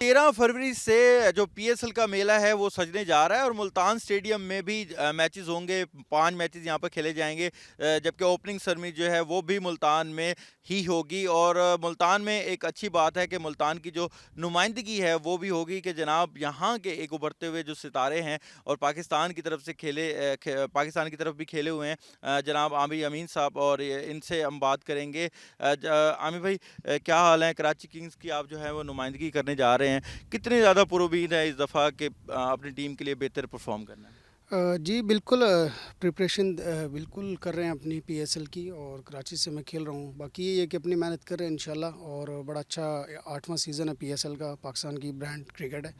13 फरवरी से जो पीएसएल का मेला है वो सजने जा रहा है और मुल्तान स्टेडियम में भी मैचेस होंगे। 5 मैचेस यहाँ पर खेले जाएंगे, जबकि ओपनिंग सेरेमनी जो है वो भी मुल्तान में ही होगी। और मुल्तान में एक अच्छी बात है कि मुल्तान की जो नुमाइंदगी है वो भी होगी कि जनाब यहाँ के एक उभरते हुए जो सितारे हैं और पाकिस्तान की तरफ से पाकिस्तान की तरफ भी खेले हुए हैं, जनाब आमिर अमीन साहब, और इनसे हम बात करेंगे। आमिर भाई, क्या हाल है? कराची किंग्स की आप जो है वो नुमाइंदगी करने जा रहे हैं, कितनी ज़्यादा पुरुमीद है इस दफ़ा कि अपनी टीम के लिए बेहतर परफॉर्म करना है? जी बिल्कुल, प्रिपरेशन बिल्कुल कर रहे हैं अपनी पीएसएल की, और कराची से मैं खेल रहा हूँ। बाकी ये है कि अपनी मेहनत कर रहे हैं इंशाल्लाह, और बड़ा अच्छा 8वां सीज़न है पीएसएल का, पाकिस्तान की ब्रांड क्रिकेट है,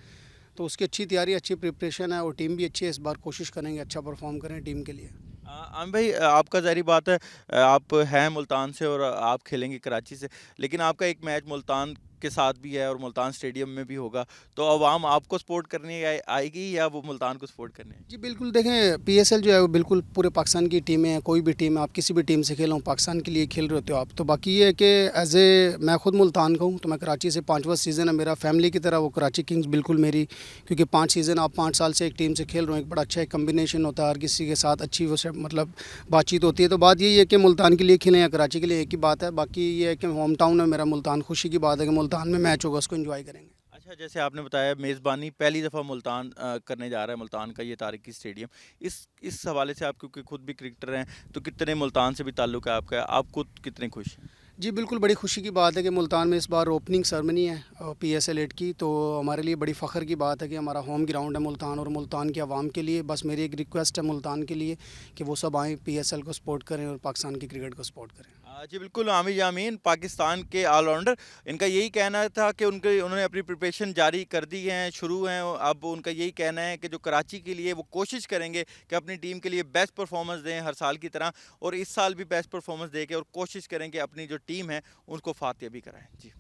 तो उसकी अच्छी तैयारी, अच्छी प्रिपरेशन है, और टीम भी अच्छी है। इस बार कोशिश करेंगे अच्छा परफॉर्म करें टीम के लिए। आमिर भाई, आपका ज़ाहिर बात है, आप हैं मुल्तान से और आप खेलेंगे कराची से, लेकिन आपका एक मैच मुल्तान के साथ भी है और मुल्तान स्टेडियम में भी होगा, तो अवाम आपको सपोर्ट करने आएगी या वो मुल्तान को सपोर्ट करने? जी बिल्कुल, देखें पीएसएल जो है वो बिल्कुल पूरे पाकिस्तान की टीमें हैं। कोई भी टीम है, आप किसी भी टीम से खेलो, पाकिस्तान के लिए खेल रहे होते हो आप। तो बाकी ये है कि मैं खुद मुल्तान का हूँ, तो मैं कराची से 5वां सीज़न है मेरा, फैमिली की तरह वो कराची किंग्स बिल्कुल मेरी, क्योंकि 5 सीज़न आप 5 साल से एक टीम से खेल रहे हो, एक बड़ा अच्छा एक कम्बिनेशन होता है, हर किसी के साथ अच्छी वो मतलब बातचीत होती है। तो बात यही है कि मुल्तान के लिए खेलें या कराची के लिए, एक ही बात है। बाकी ये है कि होम टाउन है मेरा मुल्तान, खुशी की बात है कि मुल्तान में मैच होगा, उसको एंजॉय करेंगे। अच्छा, जैसे आपने बताया मेज़बानी पहली दफ़ा मुल्तान करने जा रहा है, मुल्तान का ये तारीखी स्टेडियम, इस हवाले से आप क्योंकि खुद भी क्रिकेटर हैं, तो कितने मुल्तान से भी ताल्लुक़ है आपका, आप खुद कितने खुश हैं? जी बिल्कुल, बड़ी खुशी की बात है कि मुल्तान में इस बार ओपनिंग सेरेमनी है पीएसएल 8 की, तो हमारे लिए बड़ी फ़ख्र की बात है कि हमारा होम ग्राउंड है मुल्तान, और मुल्तान के अवाम के लिए बस मेरी एक रिक्वेस्ट है मुल्तान के लिए कि वो सब आएँ, पीएसएल को सपोर्ट करें और पाकिस्तान की क्रिकेट को सपोर्ट करें। जी बिल्कुल, आमिर यामीन पाकिस्तान के ऑलराउंडर, इनका यही कहना था कि उन्होंने अपनी प्रिपरेशन जारी कर दी है, शुरू हैं। अब उनका यही कहना है कि जो कराची के लिए वो कोशिश करेंगे कि अपनी टीम के लिए बेस्ट परफॉर्मेंस दें हर साल की तरह, और इस साल भी बेस्ट परफॉर्मेंस दे के और कोशिश करें कि अपनी जो टीम है उनको फातह भी कराएं। जी।